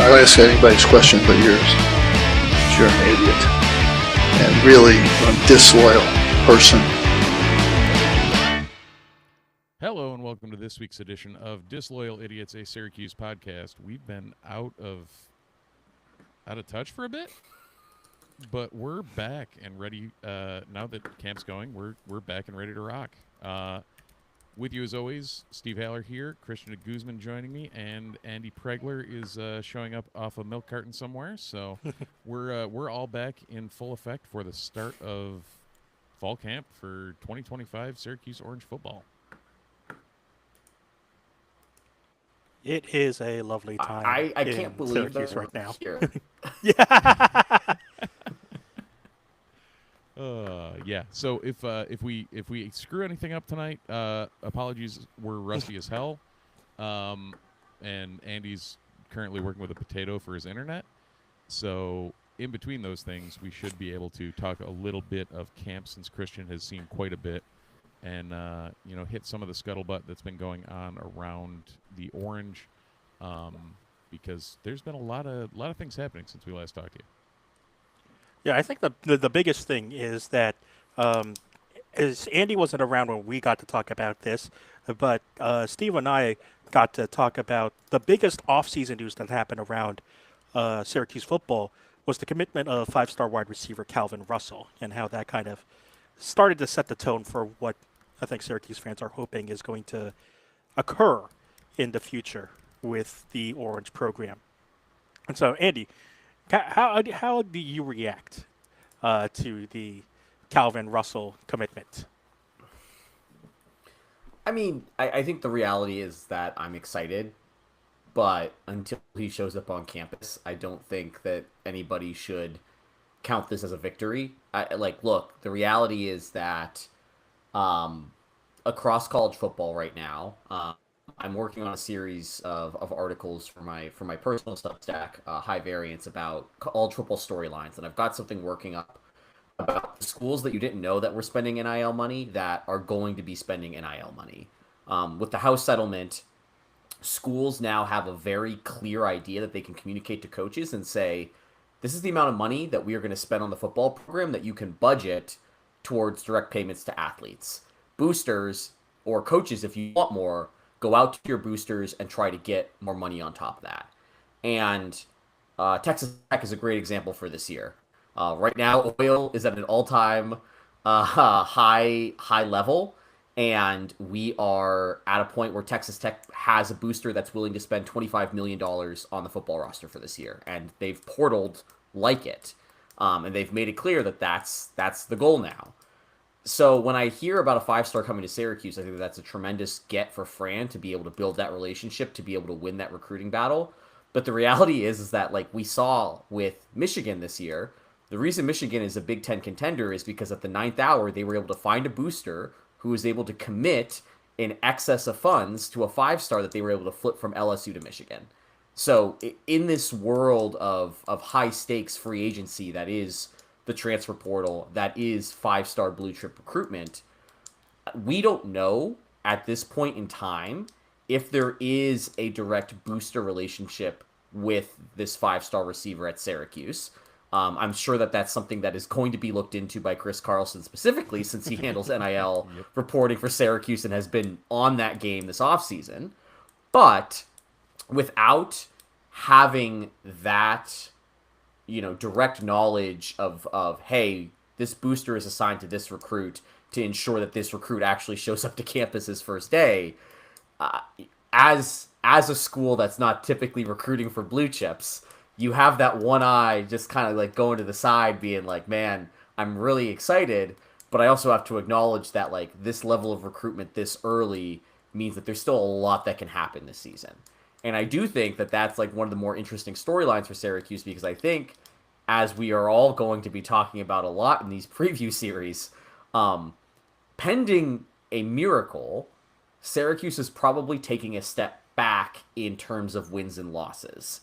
I'll ask anybody's question but yours. You're an idiot. And really a disloyal person. Hello and welcome to this week's edition of Disloyal Idiots, a Syracuse podcast. We've been out of touch for a bit, but we're back and ready. Now that camp's going, we're back and ready to rock. With you as always, Steve Haller here, Christian Guzman joining me, and Andy Pregler is showing up off a milk carton somewhere. So we're all back in full effect for the start of fall camp for 2025 Syracuse Orange football. It is a lovely time. I can't believe Syracuse that right now. Here. Yeah. So if we screw anything up tonight, apologies. We're rusty as hell, and Andy's currently working with a potato for his internet. So in between those things, we should be able to talk a little bit of camp since Christian has seen quite a bit, and hit some of the scuttlebutt that's been going on around the Orange, because there's been a lot of things happening since we last talked to you. Yeah, I think the biggest thing is that as Andy wasn't around when we got to talk about this, but Steve and I got to talk about the biggest offseason news that happened around Syracuse football was the commitment of five-star wide receiver Calvin Russell, and how that kind of started to set the tone for what I think Syracuse fans are hoping is going to occur in the future with the Orange program. And so, Andy, how do you react to the Calvin Russell commitment? I mean, I think the reality is that I'm excited, but until he shows up on campus, I don't think that anybody should count this as a victory. Look, the reality is that across college football right now, I'm working on a series of articles for my personal Substack, High Variance, about college football storylines, and I've got something working up about the schools that you didn't know that were spending NIL money that are going to be spending NIL money. With the House settlement, schools now have a very clear idea that they can communicate to coaches and say, this is the amount of money that we are going to spend on the football program that you can budget towards direct payments to athletes. Boosters or coaches, if you want more, go out to your boosters and try to get more money on top of that. And Texas Tech is a great example for this year. Right now, oil is at an all-time high level, and we are at a point where Texas Tech has a booster that's willing to spend $25 million on the football roster for this year, and they've portaled like it, and they've made it clear that that's the goal now. So when I hear about a five-star coming to Syracuse, I think that's a tremendous get for Fran to be able to build that relationship, to be able to win that recruiting battle. But the reality is that, like we saw with Michigan this year, the reason Michigan is a Big Ten contender is because at the ninth hour, they were able to find a booster who was able to commit in excess of funds to a five-star that they were able to flip from LSU to Michigan. So in this world of high-stakes free agency that is the transfer portal, that is five-star blue-chip recruitment, we don't know at this point in time if there is a direct booster relationship with this five-star receiver at Syracuse. I'm sure that that's something that is going to be looked into by Chris Carlson specifically, since he handles NIL reporting for Syracuse and has been on that game this offseason. But without having that, direct knowledge of, hey, this booster is assigned to this recruit to ensure that this recruit actually shows up to campus his first day, as a school that's not typically recruiting for blue chips, you have that one eye just kind of like going to the side being like, man, I'm really excited, but I also have to acknowledge that like this level of recruitment this early means that there's still a lot that can happen this season. And I do think that that's like one of the more interesting storylines for Syracuse, because I think, as we are all going to be talking about a lot in these preview series, pending a miracle, Syracuse is probably taking a step back in terms of wins and losses.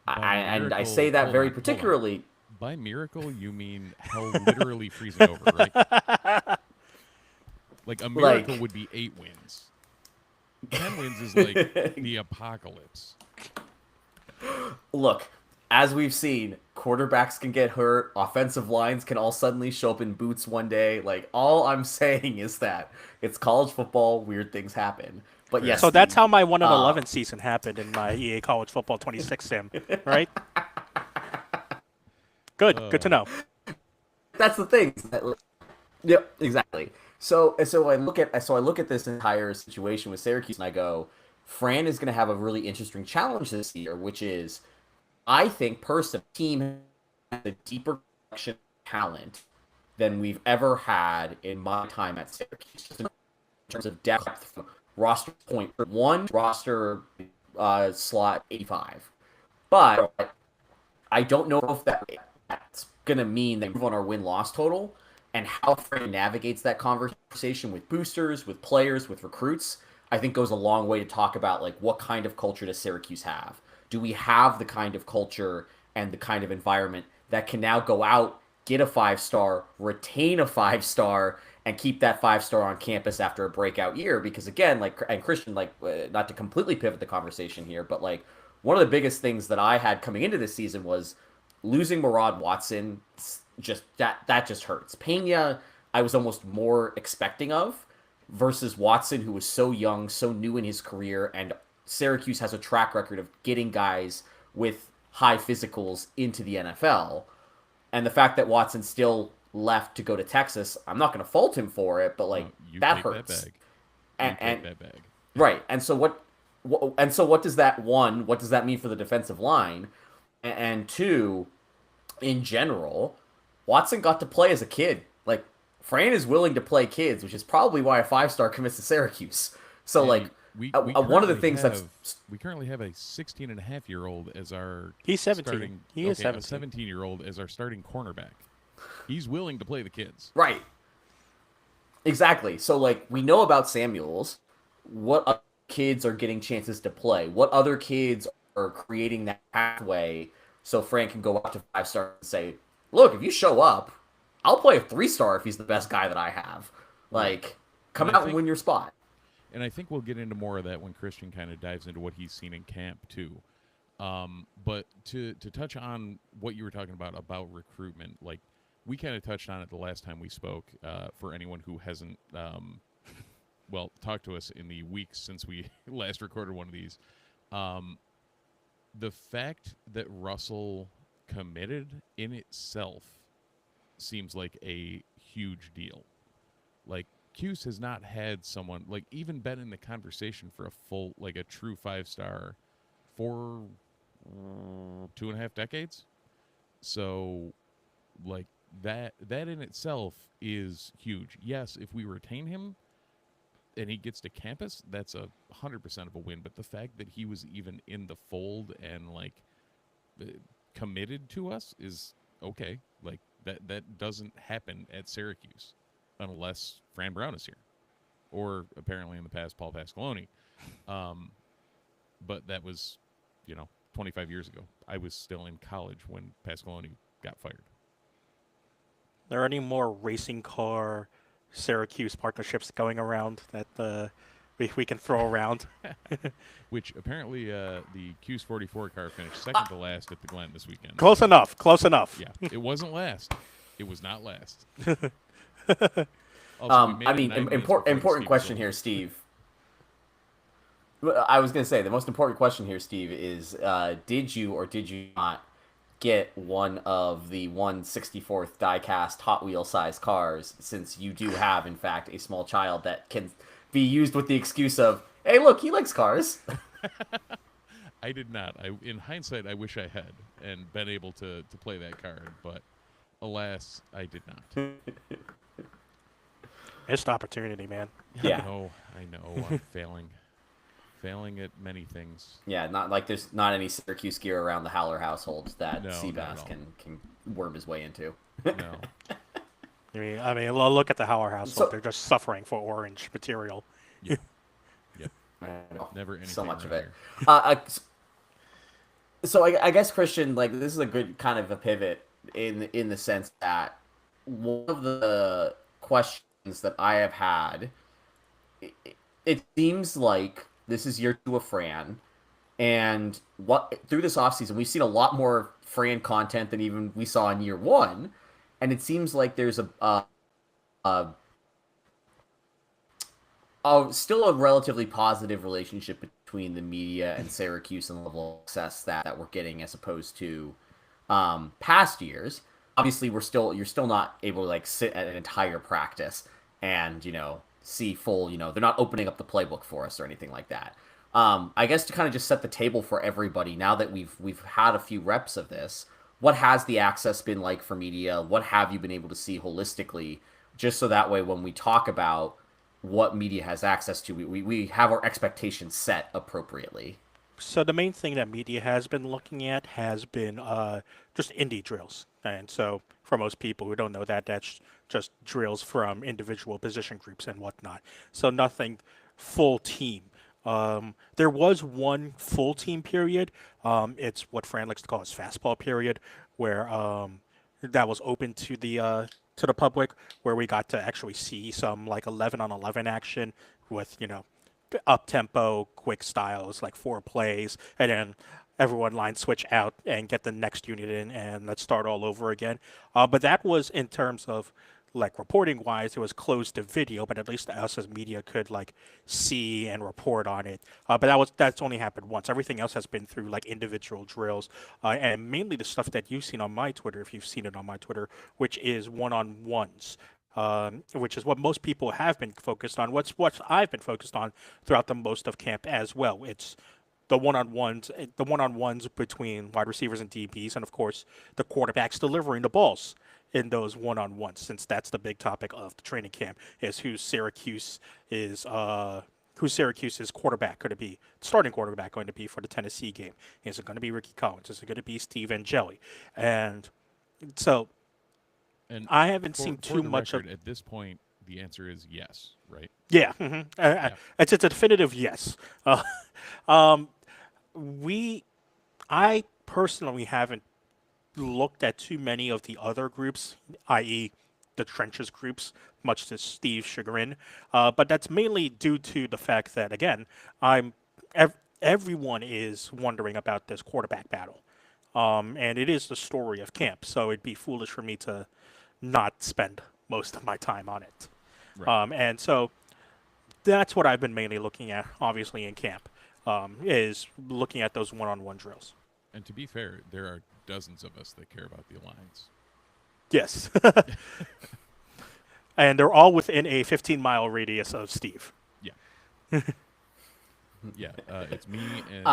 And I say that very particularly. By miracle, you mean hell literally freezing over, right? Like a miracle would be 8 wins. 10 wins is like the apocalypse. Look, as we've seen, quarterbacks can get hurt, offensive lines can all suddenly show up in boots one day. Like, all I'm saying is that it's college football, weird things happen. But yes, So that's Steve, how my 1 in 11 season happened in my EA College Football 26 sim, right? Good to know. that's the thing. Yep, exactly. So I look at this entire situation with Syracuse and I go, Fran is going to have a really interesting challenge this year, which is I think personally, the team has a deeper collection of talent than we've ever had in my time at Syracuse, just in terms of depth from roster point one, roster slot 85. But I don't know if that's going to mean they move on our win-loss total, and how Fran navigates that conversation with boosters, with players, with recruits, I think goes a long way to talk about like what kind of culture does Syracuse have? Do we have the kind of culture and the kind of environment that can now go out, get a 5-star, retain a 5-star, and keep that 5-star on campus after a breakout year? Because again, like, and Christian, like, not to completely pivot the conversation here, but like one of the biggest things that I had coming into this season was losing Murad Watson. Just that just hurts. Pena, I was almost more expecting of, versus Watson, who was so young, so new in his career, and Syracuse has a track record of getting guys with high physicals into the NFL. And the fact that Watson still left to go to Texas, I'm not going to fault him for it, but like that hurts. Take that bag. Right. And so what does that, one, what does that mean for the defensive line? And two, in general, Watson got to play as a kid. Like, Fran is willing to play kids, which is probably why a 5-star commits to Syracuse. So, like, one of the things we currently have a 16-and-a-half-year-old as our He's 17. starting, He is a 17. 17-year-old as our starting cornerback. He's willing to play the kids. Right. Exactly. So, like, we know about Samuels. What other kids are getting chances to play? What other kids are creating that pathway so Fran can go up to 5-star and say, look, if you show up, I'll play a 3-star if he's the best guy that I have. Like, come out and win your spot. And I think we'll get into more of that when Christian kind of dives into what he's seen in camp, too. But to touch on what you were talking about recruitment, like, we kind of touched on it the last time we spoke, for anyone who hasn't, talked to us in the weeks since we last recorded one of these. The fact that Russell committed in itself seems like a huge deal. Like, Cuse has not had someone, like, even been in the conversation for a full, like, a true 5-star for 2.5 decades. So, like, that in itself is huge. Yes, if we retain him and he gets to campus, that's 100% of a win. But the fact that he was even in the fold and, like, committed to us is okay. Like, that doesn't happen at Syracuse unless Fran Brown is here, or apparently in the past Paul Pasqualoni. But that was, 25 years ago. I was still in college when Pasqualoni got fired. Are there any more racing car Syracuse partnerships going around that we can throw around? Which apparently the Cuse 44 car finished second to last at the Glen this weekend. Close enough. Yeah, it wasn't last. It was not last. Important question here, Steve. I was going to say, the most important question here, Steve, is did you or did you not get one of the 1/64th die-cast Hot Wheel size cars, since you do have, in fact, a small child that can be used with the excuse of, hey, look, he likes cars. I did not. In hindsight, I wish I had and been able to play that card, but alas, I did not. Missed opportunity, man. Yeah. I know. I'm failing at many things. Yeah, not like there's not any Syracuse gear around the Howler household that Seabass can worm his way into. No. I mean, look at the Howler household. So- They're just suffering for orange material. Yep. I know. Never anything So much of around it. here. So I guess, Christian, like, this is a good kind of a pivot in the sense that one of the questions that I have had, it seems like this is year 2 of Fran, And through this offseason, we've seen a lot more Fran content than even we saw in year one. And it seems like there's still a relatively positive relationship between the media and Syracuse and the level of success that we're getting as opposed to past years. Obviously, you're still not able to like sit at an entire practice and see full. They're not opening up the playbook for us or anything like that. I guess to kind of just set the table for everybody now that we've had a few reps of this. What has the access been like for media? What have you been able to see holistically? Just so that way, when we talk about what media has access to, we have our expectations set appropriately. So the main thing that media has been looking at has been just indie drills. And so for most people who don't know that, that's just drills from individual position groups and whatnot. So nothing full team. There was one full team period. It's what Fran likes to call his fastball period, where that was open to the public, where we got to actually see some like 11-on-11 action with up tempo, quick styles, like 4 plays, and then everyone line switch out and get the next unit in, and let's start all over again. But that was in terms of like reporting wise, it was closed to video, but at least us as media could like see and report on it. But that's only happened once. Everything else has been through like individual drills, and mainly the stuff that you've seen on my Twitter, if you've seen it on my Twitter, which is one-on-ones. Which is what most people have been focused on. What I've been focused on throughout the most of camp as well. It's the one-on-ones between wide receivers and DBs, and of course the quarterbacks delivering the balls in those one-on-ones, since that's the big topic of the training camp, is who Syracuse's quarterback going to be, starting quarterback going to be for the Tennessee game. Is it going to be Ricky Collins? Is it going to be Steve Angeli? And so And I haven't for, seen for too the much record, of. at this point, the answer is yes, right? Yeah, it's a definitive yes. Um, I personally haven't looked at too many of the other groups, i.e., the trenches groups, much to Steve's chagrin. But that's mainly due to the fact that, again, everyone is wondering about this quarterback battle. And it is the story of camp, so it'd be foolish for me to not spend most of my time on it. Right. And so that's what I've been mainly looking at, obviously, in camp, is looking at those one-on-one drills. And to be fair, there are dozens of us that care about the Alliance. Yes. And they're all within a 15-mile radius of Steve. Yeah. Yeah, it's me and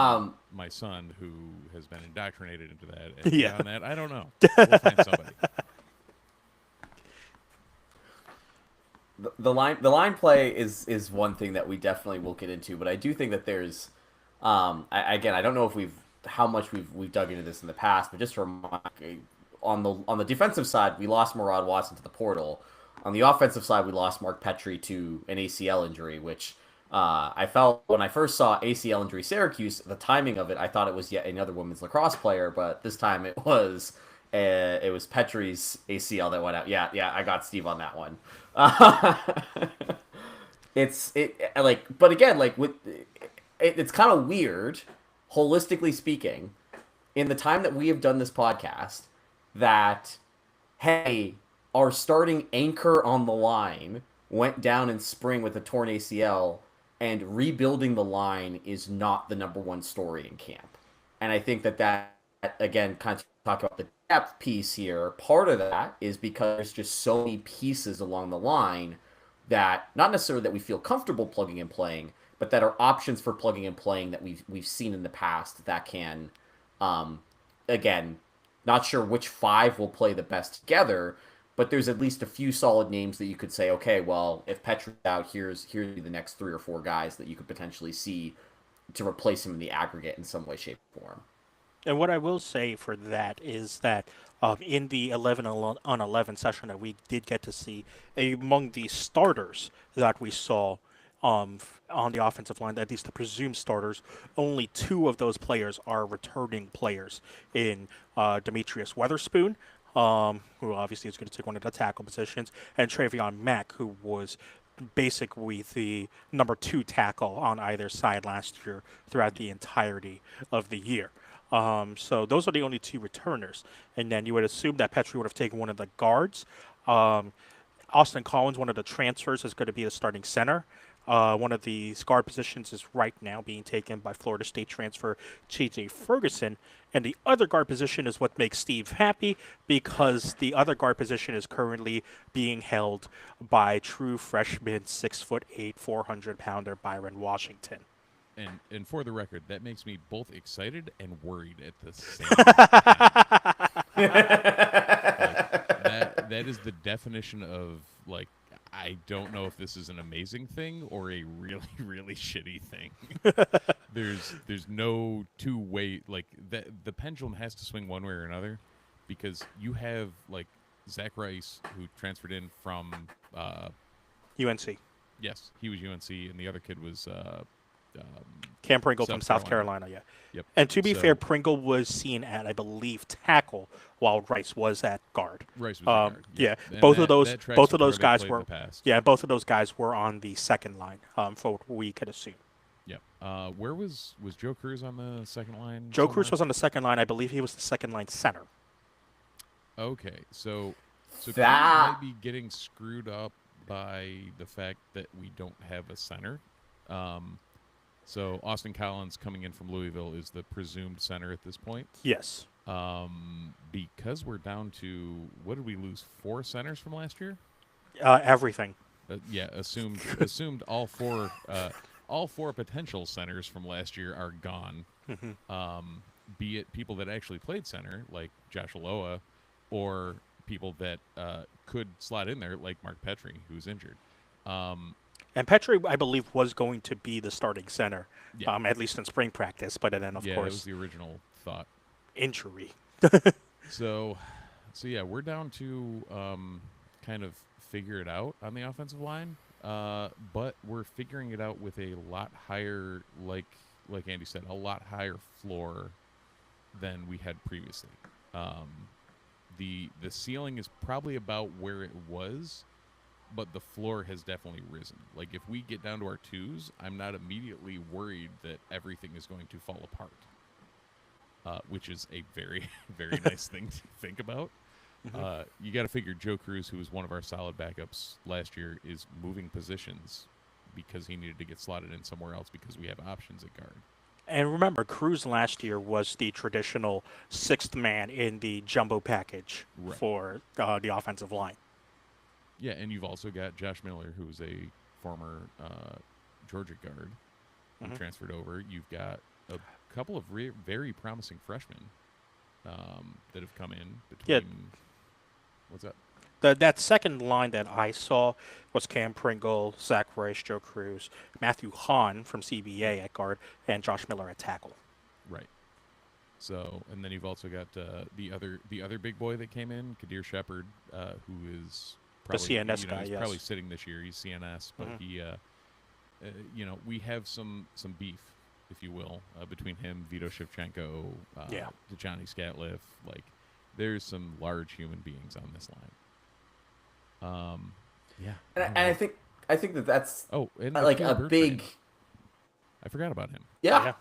my son who has been indoctrinated into that. And Yeah. beyond that, I don't know. We'll find somebody. The line play is one thing that we definitely will get into, but I do think that there's again, I don't know if how much we've dug into this in the past, but just to remind, on the defensive side, we lost Murad Watson to the portal. On the offensive side, we lost Mark Petrie to an ACL injury, which I felt when I first saw ACL injury Syracuse, the timing of it, I thought it was yet another women's lacrosse player, but this time it was Petrie's ACL that went out. Yeah, I got Steve on that one. But again, like it's kind of weird, holistically speaking, in the time that we have done this podcast, that hey, our starting anchor on the line went down in spring with a torn ACL, and rebuilding the line is not the number one story in camp. And I think that again, kind of talk about the depth piece here. Part of that is because there's just so many pieces along the line that not necessarily that we feel comfortable plugging and playing, but that are options for plugging and playing that we've seen in the past that can, again, not sure which 5 will play the best together, but there's at least a few solid names that you could say, okay, well, if Petrie's out, here's the next 3 or 4 guys that you could potentially see to replace him in the aggregate in some way, shape, or form. And what I will say for that is that in the 11-on-11 session that we did get to see, among the starters that we saw on the offensive line, at least the presumed starters, only 2 of those players are returning players in Demetrius Weatherspoon, who obviously is going to take one of the tackle positions, and Travion Mack, who was basically the number 2 tackle on either side last year throughout the entirety of the year. So those are the only 2 returners. And then you would assume that Petrie would have taken one of the guards. Austin Collins, one of the transfers, is going to be the starting center. One of the guard positions is right now being taken by Florida State transfer J.J. Ferguson. And the other guard position is what makes Steve happy, because the other guard position is currently being held by true freshman 6'8", 400-pounder Byron Washington. And for the record, that makes me both excited and worried at the same time. That is the definition of, like, I don't know if this is an amazing thing or a really, really shitty thing. There's no two-way, like, the pendulum has to swing one way or another, because you have, like, Zach Rice, who transferred in from UNC. Yes, he was UNC, and the other kid was Cam Pringle from South Carolina, yeah. Yep. And to be fair, Pringle was seen at, I believe, tackle, while Rice was at guard. Rice was at guard. Yeah, And both that of those guys played were. in the past. Yeah, both of those guys were on the second line, for what we could assume. Yep. Where was Joe Cruz on the second line? Joe Cruz was on the second line. I believe he was the second line center. Okay, so Cruz That- might be getting screwed up by the fact that we don't have a center. So Austin Collins, coming in from Louisville, is the presumed center at this point. Yes. Because we're down to, what did we lose, 4 centers from last year? Everything. Yeah, assumed all four potential centers from last year are gone. Be it people that actually played center, like Josh Aloa, or people that could slot in there, like Mark Petrie, who's injured. And Petrie, I believe, was going to be the starting center, Yeah. at least in spring practice. But then, of That course, was the original thought. injury. So yeah, we're down to kind of figure it out on the offensive line, but we're figuring it out with a lot higher, like Andy said, a lot higher floor than we had previously. The ceiling is probably about where it was, but the floor has definitely risen. Like, if we get down to our 2s, I'm not immediately worried that everything is going to fall apart, which is a very, very nice thing to think about. You got to figure Joe Cruz, who was one of our solid backups last year, is moving positions because he needed to get slotted in somewhere else because we have options at guard. And remember, Cruz last year was the traditional 6th man in the jumbo package Right. for the offensive line. Yeah, and you've also got Josh Miller, who's a former Georgia guard who transferred over. You've got a couple of very promising freshmen that have come in between. Yeah. What's that? That second line that I saw was Cam Pringle, Zach Rice, Joe Cruz, Matthew Hahn from CBA at guard, and Josh Miller at tackle. Right. So, and then you've also got the other big boy that came in, Kadir Shepard, who is probably, CNS guy, he's yes. probably sitting this year. He's CNS, but he, we have some beef, if you will, between him, Vito Shevchenko, Johnny Scatliff. Like, there's some large human beings on this line. Yeah. And I think that's and like Akil a Bertrand. big. I forgot about him. Yeah.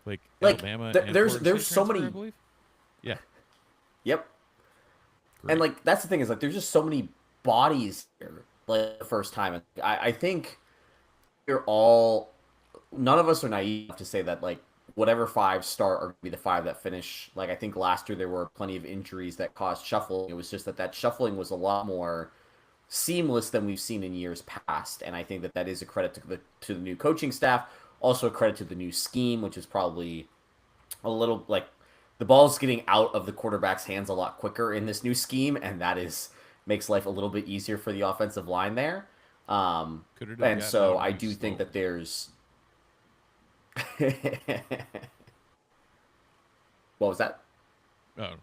Like Like, Alabama. there's and Florida State so transfer, many- I believe. Yeah. Yep. Great. And like that's the thing is like there's just so many bodies here. Like the first time, I think we're all. None of us are naive to say that like whatever 5 start are going to be the 5 that finish. Like I think last year there were plenty of injuries that caused shuffling. It was just that shuffling was a lot more seamless than we've seen in years past, and I think that is a credit to the new coaching staff. Also a credit to the new scheme, which is probably a little like the ball's getting out of the quarterback's hands a lot quicker in this new scheme, and that makes life a little bit easier for the offensive line there. Could it have And gotten so out I any do think that slower? there's. What was that? Oh,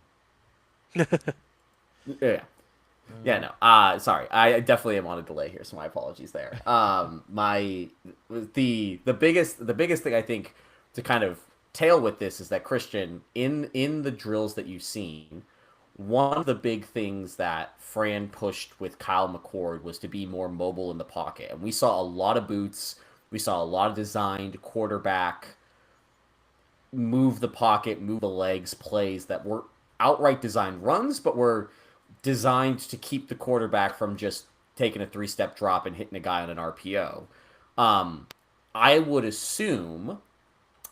Yeah. Yeah, no. Sorry. I definitely am on a delay here, so my apologies there. The biggest thing I think to kind of tail with this is that Christian in the drills that you've seen, one of the big things that Fran pushed with Kyle McCord was to be more mobile in the pocket. And we saw a lot of boots. We saw a lot of designed quarterback move the pocket, move the legs plays that were outright designed runs, but were designed to keep the quarterback from just taking a 3-step drop and hitting a guy on an RPO. I would assume,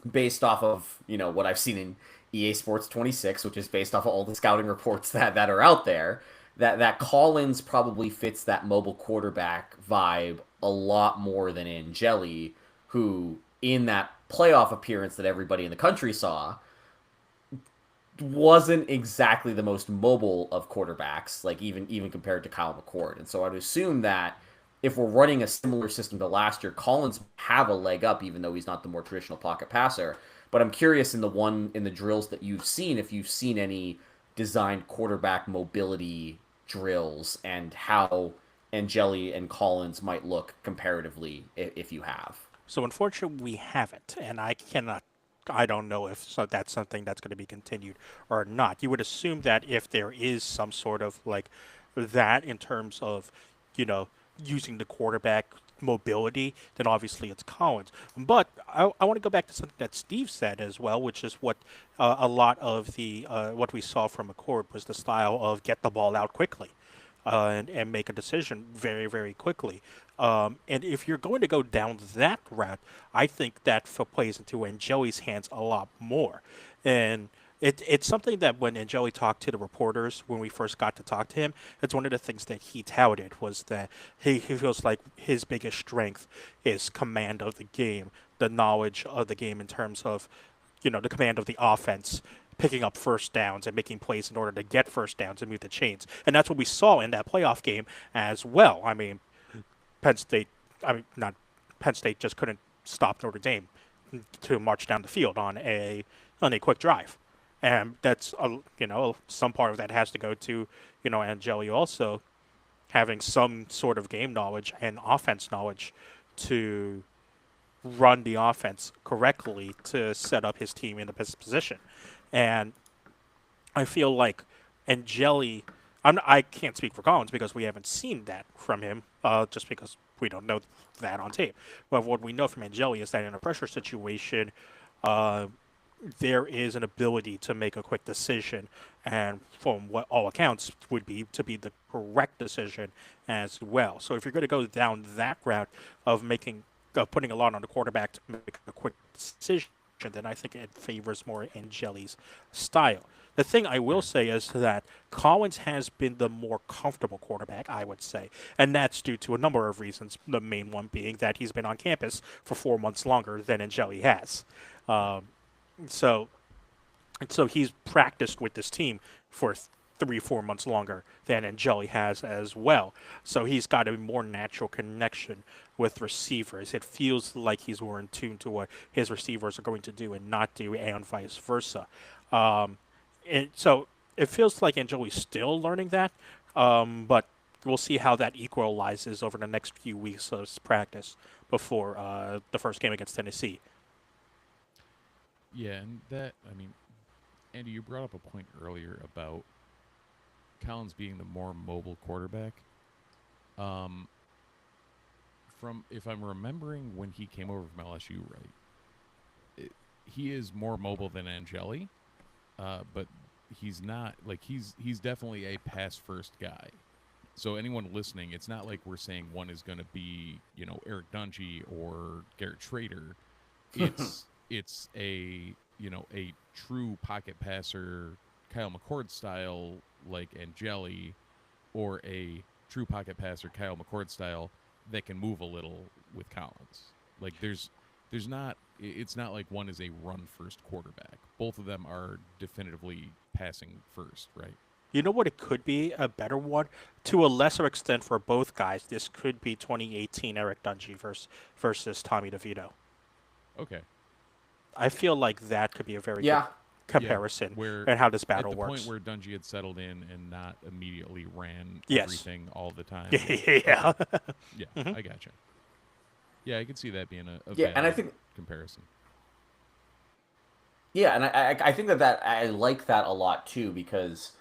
based off of what I've seen in EA Sports 26, which is based off of all the scouting reports that are out there, that Collins probably fits that mobile quarterback vibe a lot more than Angeli, who in that playoff appearance that everybody in the country saw wasn't exactly the most mobile of quarterbacks, like even compared to Kyle McCord. And so I'd assume that if we're running a similar system to last year, Collins have a leg up, even though he's not the more traditional pocket passer. But I'm curious in the drills that you've seen, if you've seen any designed quarterback mobility drills and how Angeli and Collins might look comparatively, if you have. So unfortunately, we haven't, and I don't know if that's something that's going to be continued or not. You would assume that if there is some sort of like that in terms of, using the quarterback mobility, then obviously it's Collins. But I want to go back to something that Steve said as well, which is what a lot of the what we saw from McCord was the style of get the ball out quickly. And make a decision very, very quickly. And if you're going to go down that route, I think that plays into Angeli's hands a lot more. And it's something that when Angeli talked to the reporters when we first got to talk to him, it's one of the things that he touted was that he feels like his biggest strength is command of the game, the knowledge of the game in terms of, the command of the offense, picking up first downs and making plays in order to get first downs and move the chains. And that's what we saw in that playoff game as well. I mean, not Penn State just couldn't stop Notre Dame to march down the field on a quick drive. And that's, some part of that has to go to, Angeli also having some sort of game knowledge and offense knowledge to run the offense correctly to set up his team in the best position. And I feel like Angeli, I can't speak for Collins because we haven't seen that from him, just because we don't know that on tape. But what we know from Angeli is that in a pressure situation, there is an ability to make a quick decision, and from what all accounts would be to be the correct decision as well. So if you're going to go down that route of putting a lot on the quarterback to make a quick decision, then I think it favors more Angeli's style. The thing I will say is that Collins has been the more comfortable quarterback, I would say, and that's due to a number of reasons. The main one being that he's been on campus for 4 months longer than Angeli has. So he's practiced with this team for 3-4 months longer than Angeli has as well. So he's got a more natural connection with receivers. It feels like he's more in tune to what his receivers are going to do and not do, and vice versa. So it feels like Angeli's still learning that, but we'll see how that equalizes over the next few weeks of practice before the first game against Tennessee. Yeah, and Andy, you brought up a point earlier about Collins being the more mobile quarterback. If I'm remembering when he came over from LSU right, he is more mobile than Angeli, but he's not he's definitely a pass first guy. So anyone listening, it's not like we're saying one is going to be Eric Dungy or Garrett Schrader. It's a a true pocket passer, Kyle McCord style like Angeli, or a true pocket passer, Kyle McCord style that can move a little with Collins. Like it's not like one is a run first quarterback. Both of them are definitively passing first, right? You know what it could be? A better one? To a lesser extent for both guys, this could be 2018 Eric Dungy versus Tommy DeVito. Okay. I feel like that could be a very good comparison and how this battle works. At the point where Dungy had settled in and not immediately ran Yes. everything all the time. Yeah. Yeah, Mhm. I gotcha. Yeah, I could see that being a and I valid think comparison. Yeah, and I think that I like that a lot too, because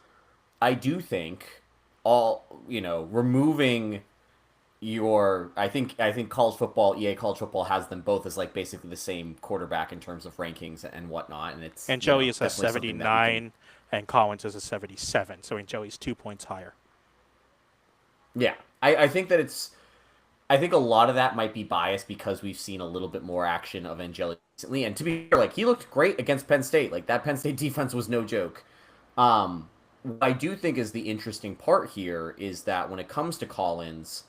I do think all removing I think college football, EA college football has them both as like basically the same quarterback in terms of rankings and whatnot, and it's And Joey is a definitely something that we can. 79, and Collins is a 77. So Joey's 2 points higher. Yeah, I think that I think a lot of that might be biased because we've seen a little bit more action of Angeli recently, and to be fair, like he looked great against Penn State. Like that Penn State defense was no joke. What I do think is the interesting part here is that when it comes to Collins,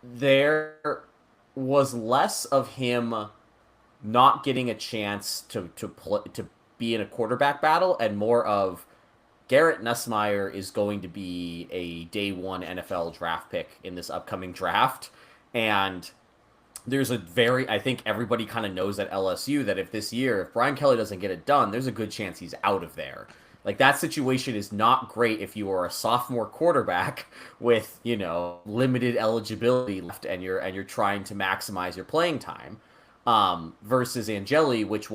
there was less of him not getting a chance to be in a quarterback battle and more of Garrett Nussmeier is going to be a day one NFL draft pick in this upcoming draft. And there's I think everybody kind of knows at LSU that if Brian Kelly doesn't get it done, there's a good chance he's out of there. Like that situation is not great if you are a sophomore quarterback with, limited eligibility left and you're trying to maximize your playing time. Versus Angeli, which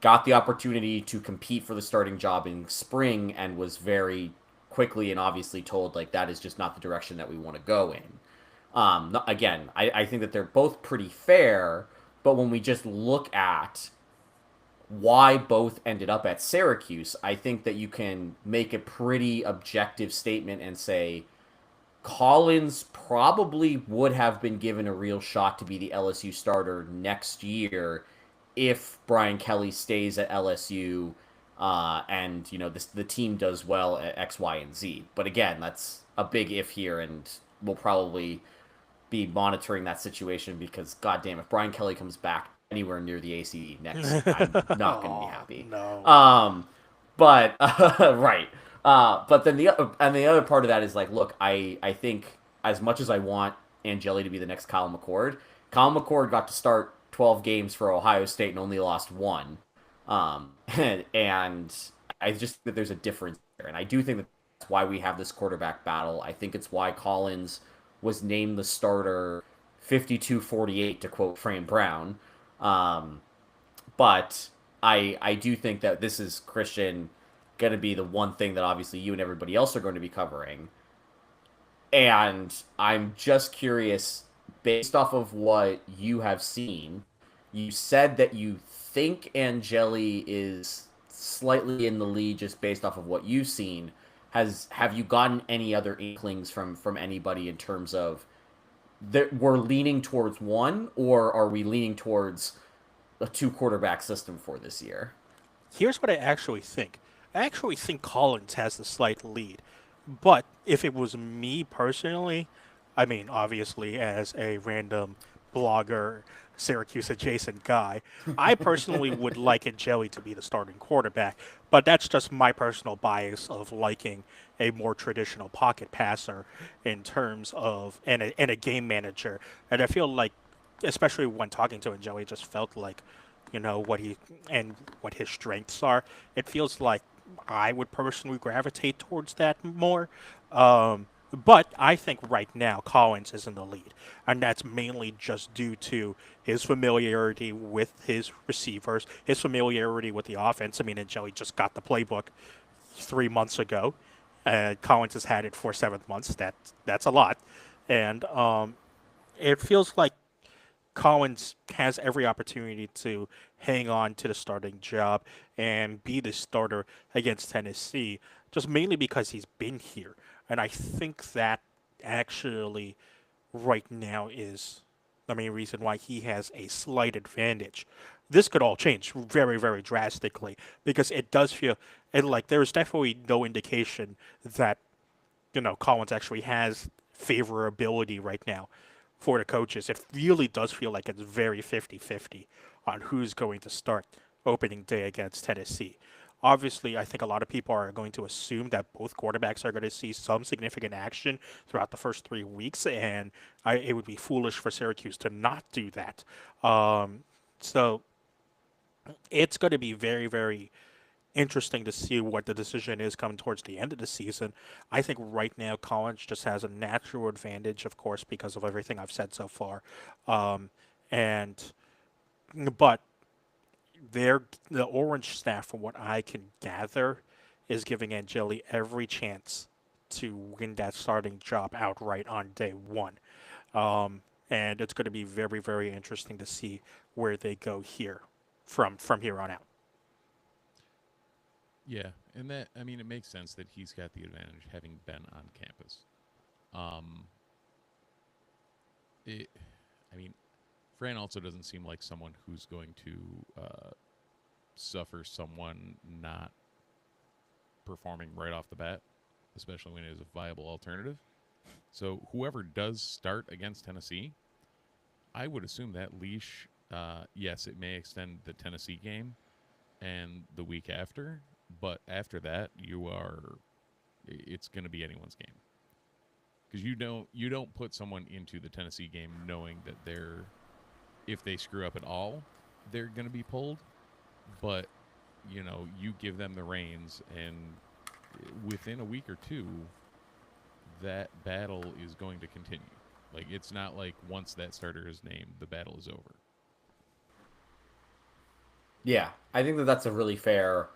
got the opportunity to compete for the starting job in spring and was very quickly and obviously told like that is just not the direction that we want to go in. Again, I think that they're both pretty fair, but when we just look at why both ended up at Syracuse, I think that you can make a pretty objective statement and say Collins probably would have been given a real shot to be the LSU starter next year if Brian Kelly stays at LSU and the team does well at X, Y, and Z. But again, that's a big if here, and we'll probably be monitoring that situation because, goddamn, if Brian Kelly comes back anywhere near the ACE next, I'm not going to be happy. No. But right. But then the other part of that is like, look, I think as much as I want Angeli to be the next Kyle McCord got to start 12 games for Ohio State and only lost one. And I just think that there's a difference there. And I do think that's why we have this quarterback battle. I think it's why Collins was named the starter 52-48 to quote Fran Brown. But I do think that this is, Christian, going to be the one thing that obviously you and everybody else are going to be covering. And I'm just curious, based off of what you have seen, you said that you think Angeli is slightly in the lead just based off of what you've seen. Have you gotten any other inklings from anybody in terms of that we're leaning towards one, or are we leaning towards a 2-quarterback system for this year? Here's what I actually think. I actually think Collins has the slight lead. But if it was me personally, I mean, obviously, as a random blogger, Syracuse adjacent guy, I personally would like Angeli to be the starting quarterback. But that's just my personal bias of liking a more traditional pocket passer in terms of, and a game manager. And I feel like, especially when talking to Angeli, just felt like, what his strengths are. It feels like I would personally gravitate towards that more. But I think right now Collins is in the lead, and that's mainly just due to his familiarity with his receivers, his familiarity with the offense. I mean, Angeli just got the playbook 3 months ago. Collins has had it for 7 months. That's a lot, and it feels like Collins has every opportunity to hang on to the starting job and be the starter against Tennessee, just mainly because he's been here. And I think that actually right now is the main reason why he has a slight advantage. This could all change very, very drastically because it does feel like there's definitely no indication that, Collins actually has favorability right now for the coaches. It really does feel like it's very 50-50 on who's going to start opening day against Tennessee. Obviously, I think a lot of people are going to assume that both quarterbacks are going to see some significant action throughout the first 3 weeks, and it would be foolish for Syracuse to not do that. So it's going to be very, very interesting to see what the decision is coming towards the end of the season. I think right now Collins just has a natural advantage, of course, because of everything I've said so far. But the Orange staff, from what I can gather, is giving Angeli every chance to win that starting job outright on day one. And it's going to be very, very interesting to see where they go here from here on out. Yeah, and that, I mean, it makes sense that he's got the advantage having been on campus. Um, it, I mean, Fran also doesn't seem like someone who's going to suffer someone not performing right off the bat, especially when it is a viable alternative. So whoever does start against Tennessee, I would assume that leash, yes, it may extend the Tennessee game and the week after, but after that, it's going to be anyone's game. Because you don't put someone into the Tennessee game knowing that if they screw up at all, they're going to be pulled. But, you give them the reins, and within a week or two, that battle is going to continue. Like, it's not like once that starter is named, the battle is over. Yeah, I think that's a really fair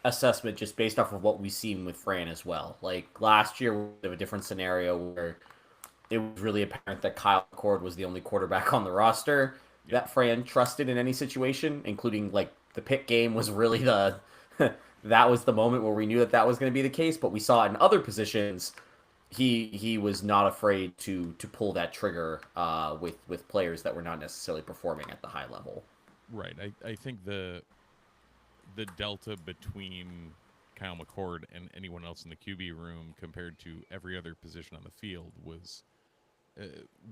assessment just based off of what we've seen with Fran as well. Like, last year, we have a different scenario where it was really apparent that Kyle McCord was the only quarterback on the roster that Fran trusted in any situation, including, like, the Pitt game was really that was the moment where we knew that was going to be the case, but we saw in other positions he was not afraid to pull that trigger with players that were not necessarily performing at the high level. Right. I think the delta between Kyle McCord and anyone else in the QB room compared to every other position on the field was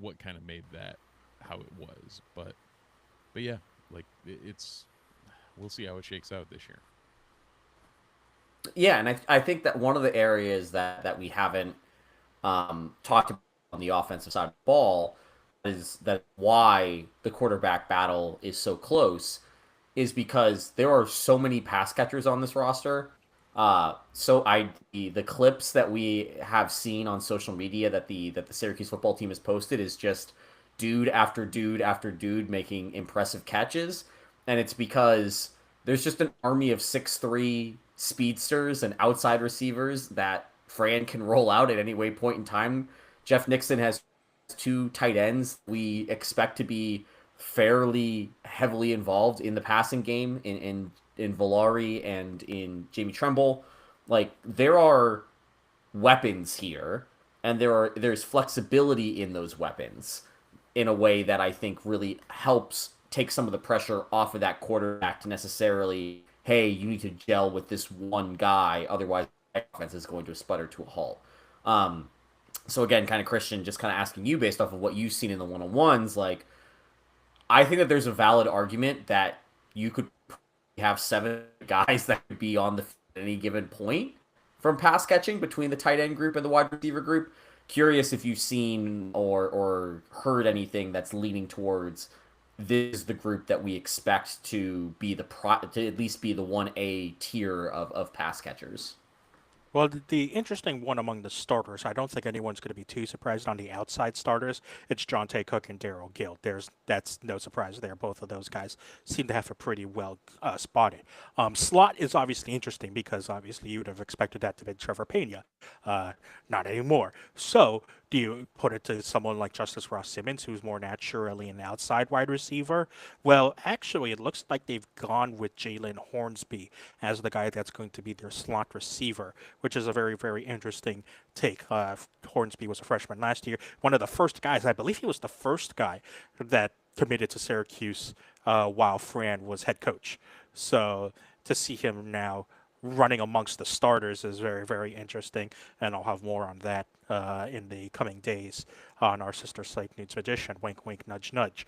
what kind of made that how it was. But yeah, like we'll see how it shakes out this year. Yeah, and I think that one of the areas that we haven't talked about on the offensive side of the ball is that why the quarterback battle is so close is because there are so many pass catchers on this roster. The clips that we have seen on social media that the Syracuse football team has posted is just dude after dude after dude making impressive catches, and it's because there's just an army of 6'3" speedsters and outside receivers that Fran can roll out at any point in time. Jeff Nixon has 2 tight ends we expect to be fairly heavily involved in the passing game in Villari and in Jamie Tremble. Like, there are weapons here, and there's flexibility in those weapons in a way that I think really helps take some of the pressure off of that quarterback to necessarily, hey, you need to gel with this one guy, otherwise the offense is going to sputter to a halt. So again, kind of Christian, just kind of asking you based off of what you've seen in the one-on-ones, like, I think that there's a valid argument that you could have 7 guys that could be on the field at any given point from pass catching between the tight end group and the wide receiver group. Curious if you've seen or heard anything that's leaning towards this is the group that we expect to be to at least be the 1A tier of pass catchers. Well, the interesting one among the starters, I don't think anyone's going to be too surprised on the outside starters. It's Jonte Cook and Daryl Gill. That's no surprise there. Both of those guys seem to have it pretty well spotted. Slot is obviously interesting because obviously you would have expected that to be Trevor Pena. Not anymore. So do you put it to someone like Justice Ross Simmons, who's more naturally an outside wide receiver? Well, actually, it looks like they've gone with Jalen Hornsby as the guy that's going to be their slot receiver, which is a very, very interesting take. Hornsby was a freshman last year. One of the first guys, I believe he was the first guy that committed to Syracuse while Fran was head coach. So to see him now running amongst the starters is very, very interesting, and I'll have more on that in the coming days on our sister site, Nudes Edition. Wink, wink, nudge, nudge.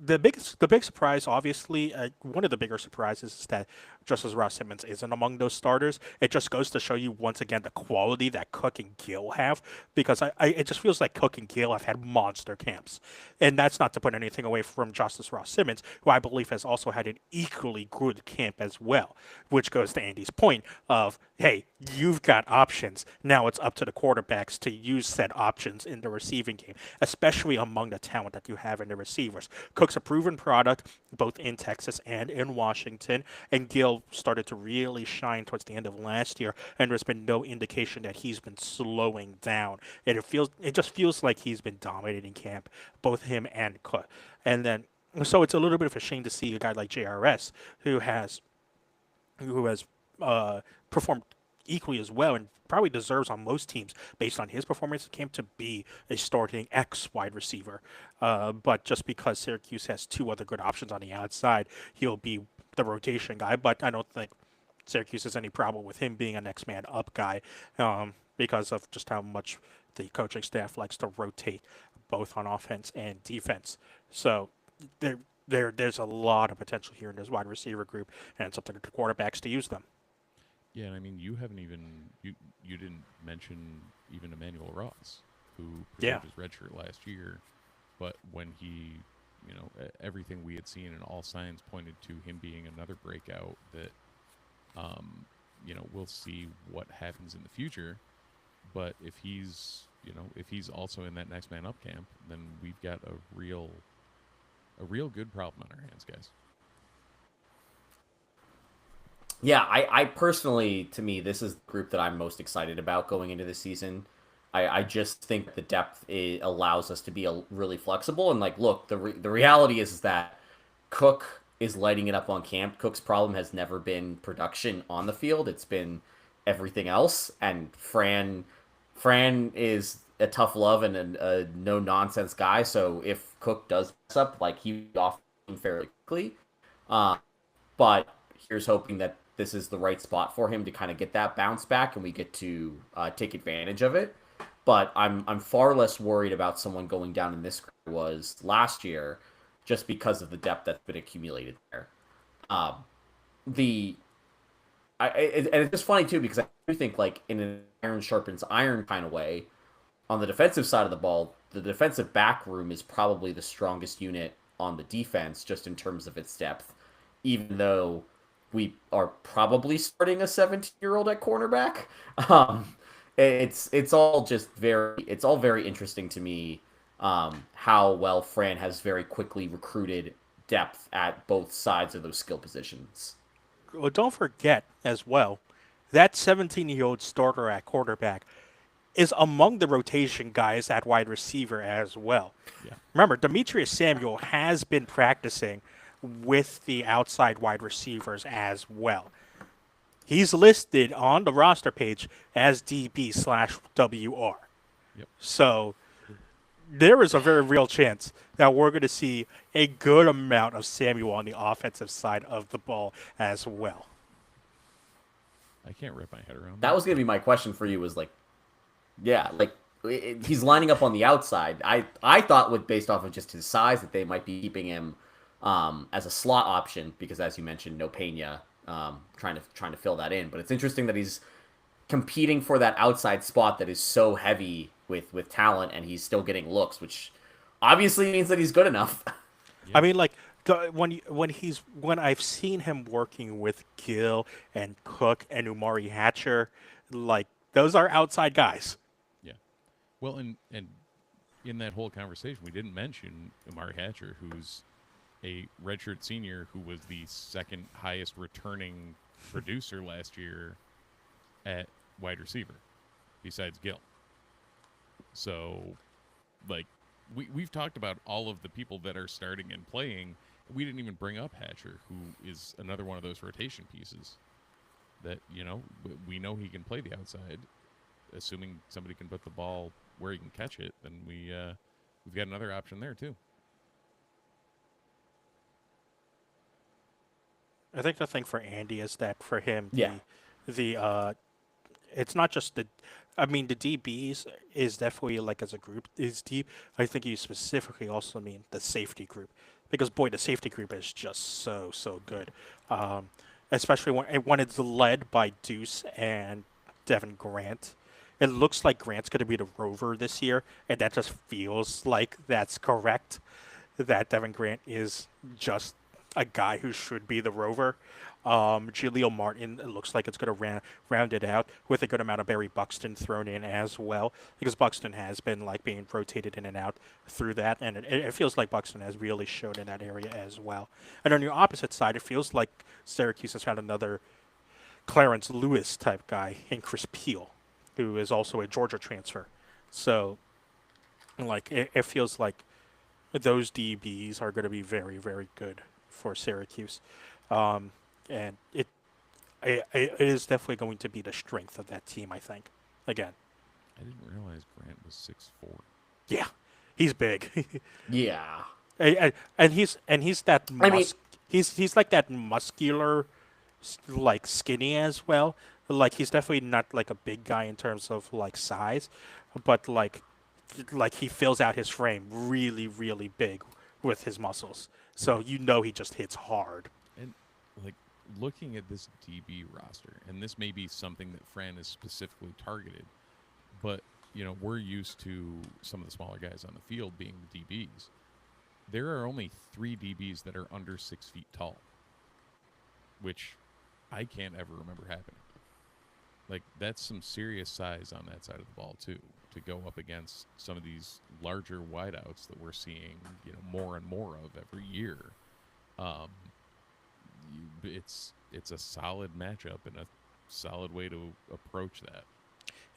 The big surprise, obviously, one of the bigger surprises is that Justice Ross Simmons isn't among those starters. It just goes to show you once again the quality that Cook and Gill have, because it just feels like Cook and Gill have had monster camps, and that's not to put anything away from Justice Ross Simmons, who I believe has also had an equally good camp as well, which goes to Andy's point of, hey, you've got options. Now it's up to the quarterbacks to use said options in the receiving game, especially among the talent that you have in the receivers. Cook Cook's a proven product both in Texas and in Washington, and Gill started to really shine towards the end of last year, and there's been no indication that he's been slowing down. And it just feels like he's been dominating camp, both him and Cook. And then so it's a little bit of a shame to see a guy like JRS who has performed equally as well and probably deserves on most teams based on his performance in camp to be a starting X wide receiver. But just because Syracuse has two other good options on the outside, he'll be the rotation guy. But I don't think Syracuse has any problem with him being a next man up guy because of just how much the coaching staff likes to rotate both on offense and defense. So there's a lot of potential here in this wide receiver group, and it's up to the quarterbacks to use them. Yeah, and I mean, you haven't even you didn't mention even Emmanuel Ross, who preserved his red shirt last year, but when he, everything we had seen and all signs pointed to him being another breakout that, we'll see what happens in the future, but if he's also in that next man up camp, then we've got a real good problem on our hands, guys. Yeah, I personally, to me, this is the group that I'm most excited about going into the season. I just think the depth allows us to be really flexible. And, look, the reality is that Cook is lighting it up on camp. Cook's problem has never been production on the field. It's been everything else. And Fran is a tough love and a no-nonsense guy. So if Cook does mess up, he'll be off fairly quickly. But here's hoping that this is the right spot for him to kind of get that bounce back and we get to take advantage of it. But I'm far less worried about someone going down in this was last year just because of the depth that's been accumulated there. And it's just funny too because I do think in an iron sharpens iron kind of way, on the defensive side of the ball, the defensive back room is probably the strongest unit on the defense just in terms of its depth, even though we are probably starting a 17-year-old at cornerback. It's all very interesting to me how well Fran has very quickly recruited depth at both sides of those skill positions. Well, don't forget as well, that 17-year-old starter at quarterback is among the rotation guys at wide receiver as well. Yeah. Remember, Demetrius Samuel has been practicing with the outside wide receivers as well. He's listed on the roster page as DB/WR. Yep. So there is a very real chance that we're going to see a good amount of Samuel on the offensive side of the ball as well. I can't wrap my head around that. Was going to be my question for you was he's lining up on the outside. I thought based off of just his size that they might be keeping him as a slot option because, as you mentioned, no Pena, trying to fill that in. But it's interesting that he's competing for that outside spot that is so heavy with talent, and he's still getting looks, which obviously means that he's good enough. Yeah. I mean, when I've seen him working with Gill and Cook and Umari Hatcher, those are outside guys. Yeah. Well, and in that whole conversation, we didn't mention Umari Hatcher, who's a redshirt senior who was the second highest returning producer last year at wide receiver, besides Gill. So, we've talked about all of the people that are starting and playing. We didn't even bring up Hatcher, who is another one of those rotation pieces that, we know he can play the outside. Assuming somebody can put the ball where he can catch it, then we've got another option there too. I think the thing for Andy is that for him, Yeah. it's not just the DBs is definitely as a group is deep. I think you specifically also mean the safety group because boy, the safety group is just so good, especially when it's led by Deuce and Devin Grant. It looks like Grant's going to be the rover this year, and that just feels like that's correct. That Devin Grant is just a guy who should be the rover. Jaleel Martin, it looks like it's going to round it out with a good amount of Barry Buxton thrown in as well, because Buxton has been like being rotated in and out through that, and it feels like Buxton has really shown in that area as well. And on your opposite side, it feels like Syracuse has found another Clarence Lewis type guy in Chris Peel, who is also a Georgia transfer. So, like, it feels like those DBs are going to be very, very good for Syracuse. And it is definitely going to be the strength of that team, I think. Again, I didn't realize Grant was 6'4". yeah, he's big. Yeah. and he's that I mean- he's like that muscular, like skinny as well. Like he's definitely not like a big guy in terms of like size, but like he fills out his frame really, really big with his muscles. So you know he just hits hard. And like looking at this DB roster, and this may be something that Fran is specifically targeted, but you know, we're used to some of the smaller guys on the field being the DBs. There are only 3 DBs that are under 6 feet tall, which I can't ever remember happening. Like, that's some serious size on that side of the ball, too, to go up against some of these larger wideouts that we're seeing, you know, more and more of every year. It's a solid matchup and a solid way to approach that.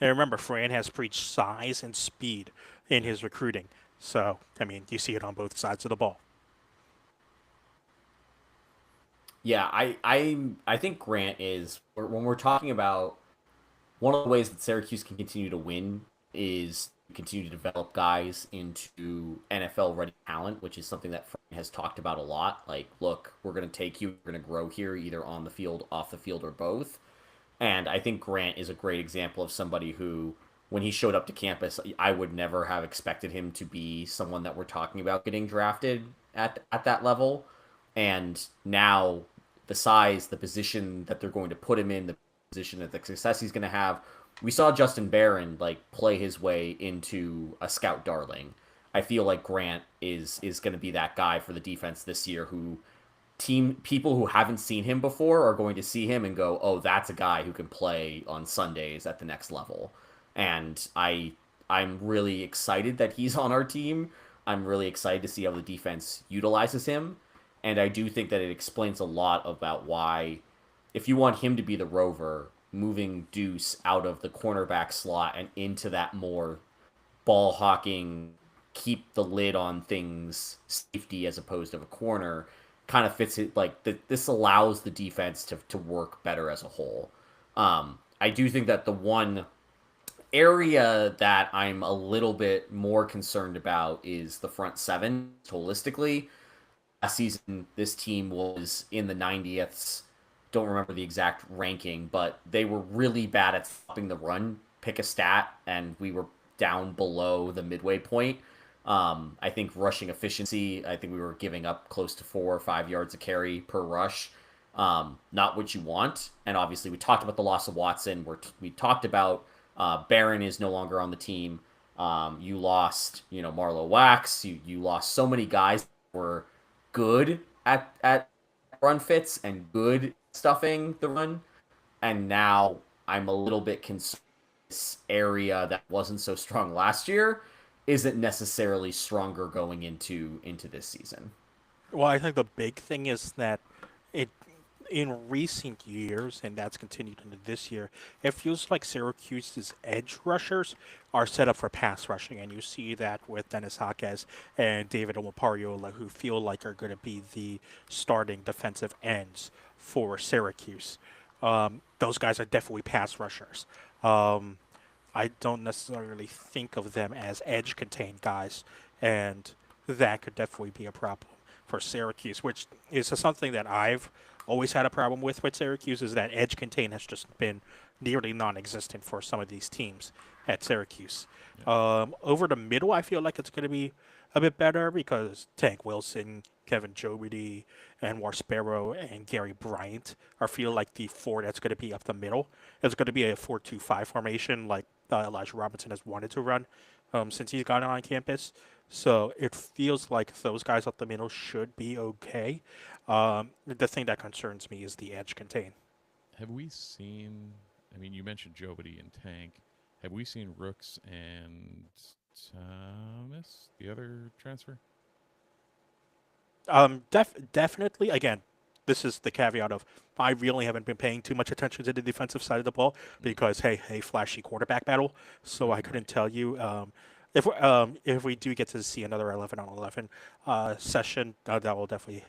And remember, Fran has preached size and speed in his recruiting. So, I mean, you see it on both sides of the ball. Yeah, I think Grant is, when we're talking about one of the ways that Syracuse can continue to win is continue to develop guys into NFL ready talent, which is something that Frank has talked about a lot. Like, look, we're going to take you, we're going to grow here either on the field, off the field, or both. And I think Grant is a great example of somebody who, when he showed up to campus, I would never have expected him to be someone that we're talking about getting drafted at that level. And now the size, the position that they're going to put him in, the position that the success he's going to have. We saw Justin Barron like play his way into a scout darling. I feel like Grant is going to be that guy for the defense this year who people who haven't seen him before are going to see him and go, "Oh, that's a guy who can play on Sundays at the next level." And I'm really excited that he's on our team. I'm really excited to see how the defense utilizes him. And I do think that it explains a lot about why, if you want him to be the rover, moving Deuce out of the cornerback slot and into that more ball hawking, keep the lid on things safety as opposed to a corner, kind of fits it. Like this allows the defense to work better as a whole. I do think that the one area that I'm a little bit more concerned about is the front seven holistically. Last season, this team was in the 90th. Don't remember the exact ranking, but they were really bad at stopping the run. Pick a stat, and we were down below the midway point. I think rushing efficiency, I think we were giving up close to 4 or 5 yards a carry per rush. Not what you want. And obviously, we talked about the loss of Watson. We talked about Barron is no longer on the team. You lost, Marlo Wax. You lost so many guys that were good at run fits and good stuffing the run, and now I'm a little bit concerned this area that wasn't so strong last year isn't necessarily stronger going into this season. Well, I think the big thing is that in recent years, and that's continued into this year, it feels like Syracuse's edge rushers are set up for pass rushing, and you see that with Dennis Jaquez and David Omopariola, who feel like are going to be the starting defensive ends for Syracuse. Those guys are definitely pass rushers. I don't necessarily think of them as edge-contained guys, and that could definitely be a problem for Syracuse, which is something that I've always had a problem with Syracuse, is that edge contain has just been nearly non-existent for some of these teams at Syracuse. Over the middle, I feel like it's going to be a bit better because Tank Wilson, Kevin Jobity, Anwar Sparrow, and Gary Bryant feel like the 4 that's going to be up the middle. It's going to be a 4-2-5 formation like Elijah Robinson has wanted to run since he's gotten on campus. So it feels like those guys up the middle should be okay. The thing that concerns me is the edge contain. Have we seen? I mean, you mentioned Jobity and Tank. Have we seen Rooks and Thomas, the other transfer? Definitely. Again, this is the caveat of I really haven't been paying too much attention to the defensive side of the ball because hey, flashy quarterback battle. So I couldn't tell you. If we do get to see another 11-on-11 session, that will definitely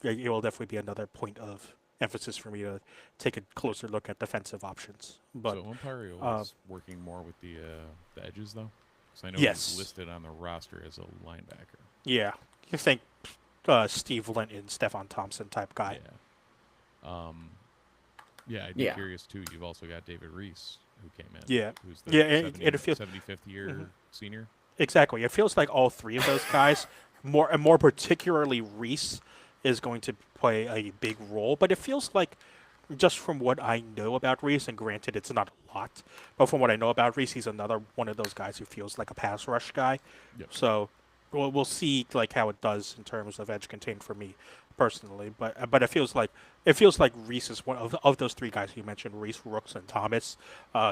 it will definitely be another point of emphasis for me to take a closer look at defensive options. But So Ontario uh, is working more with the edges, though? Because I know Yes. he's listed on the roster as a linebacker. yeah, you think Steve Linton, Stefan Thompson type guy. Yeah. Yeah, I'd be Yeah. curious, too. You've also got David Reese, who came in. Yeah. Who's the Yeah, and it feels- 75th year senior. Exactly. It feels like all three of those guys, more particularly Reese, is going to play a big role. But it feels like, just from what I know about Reese, and granted it's not a lot, but from what I know about Reese, he's another one of those guys who feels like a pass rush guy. Yep. So we'll see like how it does in terms of edge contain for me personally. But it feels like Reese is one of those three guys you mentioned, Reese, Rooks, and Thomas,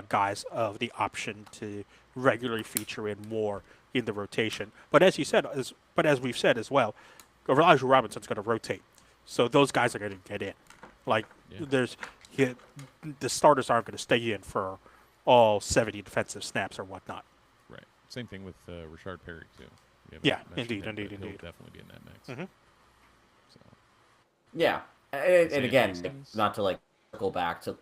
guys of the option to regularly feature in more in the rotation. But as you said, as we've said as well, Elijah Robinson's going to rotate, so those guys are going to get in. Like Yeah. the starters aren't going to stay in for all 70 defensive snaps or whatnot. Right. Same thing with Richard Perry, too. We haven't Yeah, mentioned indeed, him, but indeed. He'll definitely be in that mix. Mhm. So, Yeah, Say and it again, makes sense. not to like circle back to.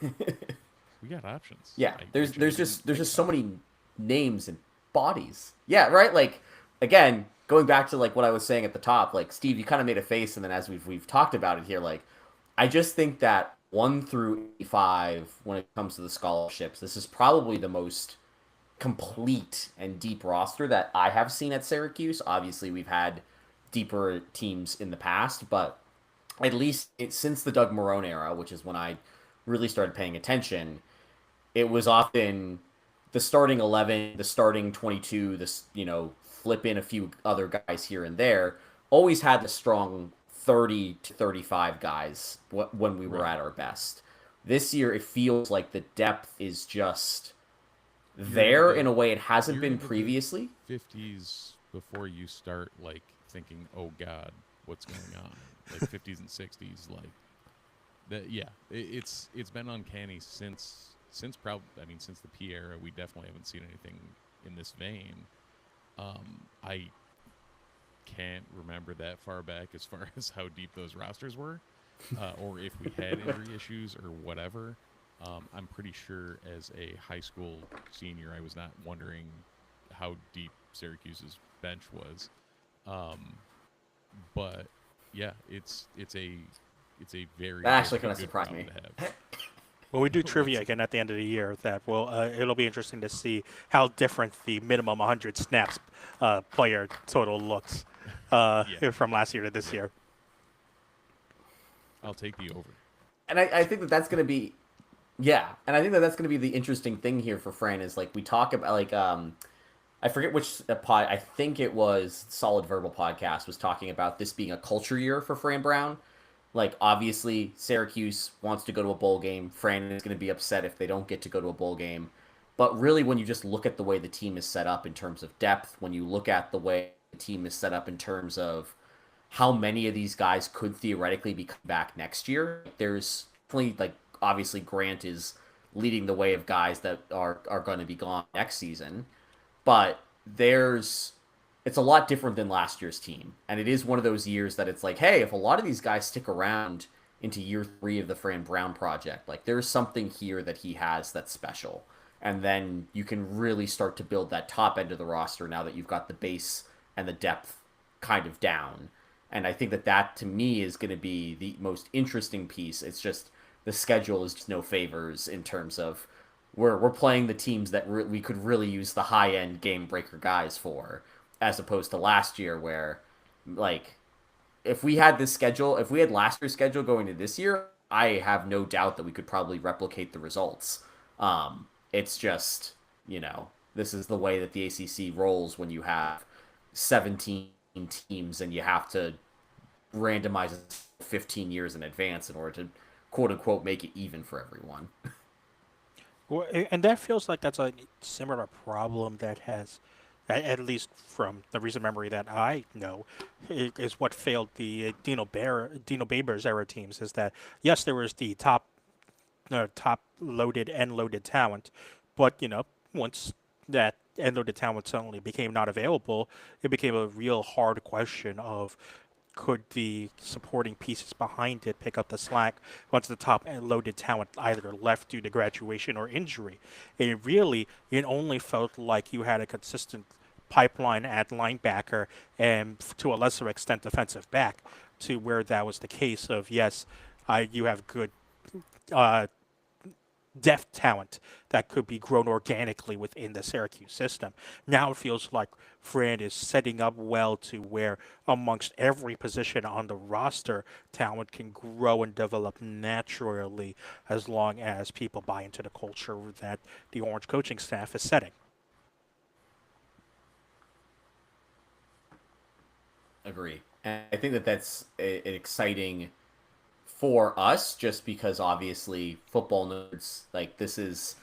we got options. Yeah, I there's actually just didn't so think many names and bodies. Yeah, right. Like again, going back to like what I was saying at the top, like Steve, you kind of made a face, and then as we've talked about it here, like I just think that 1 through 5, when it comes to the scholarships, this is probably the most complete and deep roster that I have seen at Syracuse. Obviously, we've had deeper teams in the past, but at least since the Doug Marone era, which is when I really started paying attention, it was often the starting 11, the starting 22, this, flip in a few other guys here and there, always had the strong 30 to 35 guys when we were Right. at our best. This year, it feels like the depth is just there into in a way it hasn't you're been into the previously. 50s before you start, like, thinking, oh, God, what's going on? Like, 50s and 60s, like, it's been uncanny since probably, since the P era. We definitely haven't seen anything in this vein. I can't remember that far back as far as how deep those rosters were, or if we had injury issues or whatever. I'm pretty sure as a high school senior, I was not wondering how deep Syracuse's bench was. But yeah, it's a very That actually very kinda good surprised problem me. to have. When we do trivia again at the end of the year, that will it'll be interesting to see how different the minimum 100 snaps player total looks Yeah. from last year to this year. I'll take the over. And I think that's going to be, yeah. And I think that's going to be the interesting thing here for Fran is like we talk about like I forget which pod. I think it was Solid Verbal podcast was talking about this being a culture year for Fran Brown. Like obviously Syracuse wants to go to a bowl game. Fran is going to be upset if they don't get to go to a bowl game. But really, when you just look at the way the team is set up in terms of depth, when you look at the way the team is set up in terms of how many of these guys could theoretically be back next year, there's definitely like obviously Grant is leading the way of guys that are going to be gone next season, but it's a lot different than last year's team, and it is one of those years that it's like, hey, if a lot of these guys stick around into year 3 of the Fran Brown project, like there's something here that he has that's special. And then you can really start to build that top end of the roster now that you've got the base and the depth kind of down. And I think that to me is going to be the most interesting piece. It's just the schedule is just no favors in terms of we're playing the teams that we could really use the high end game breaker guys for, as opposed to last year where, like, if we had last year's schedule going to this year, I have no doubt that we could probably replicate the results. It's just, this is the way that the ACC rolls when you have 17 teams and you have to randomize 15 years in advance in order to quote unquote make it even for everyone. Well, and that feels like that's a similar problem that has, at least from the recent memory that I know, is what failed the Dino Babers era teams. Is that yes, there was the top loaded and loaded talent, but once that end loaded talent suddenly became not available, it became a real hard question of could the supporting pieces behind it pick up the slack once the top and loaded talent either left due to graduation or injury? And it only felt like you had a consistent pipeline at linebacker and to a lesser extent defensive back to where that was the case of yes, you have good uh, depth talent that could be grown organically within the Syracuse system. Now it feels like Fran is setting up well to where amongst every position on the roster, talent can grow and develop naturally as long as people buy into the culture that the Orange coaching staff is setting. Agree. And I think that that's an exciting for us just because obviously football nerds, like this is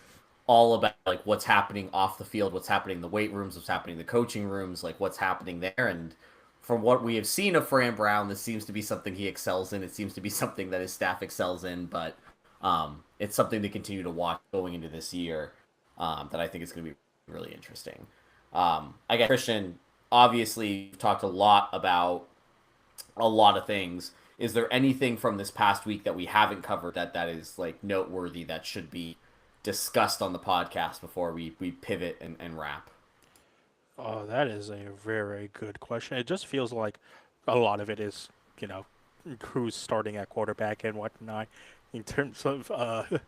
all about like what's happening off the field, what's happening in the weight rooms, what's happening in the coaching rooms, like what's happening there. And from what we have seen of Fran Brown, this seems to be something he excels in. It seems to be something that his staff excels in, but it's something to continue to watch going into this year that I think is going to be really interesting. I guess Christian, obviously you've talked a lot about a lot of things. Is there anything from this past week that we haven't covered that is like noteworthy that should be discussed on the podcast before we pivot and wrap? Oh, that is a very good question. It just feels like a lot of it is, who's starting at quarterback and whatnot. In terms of,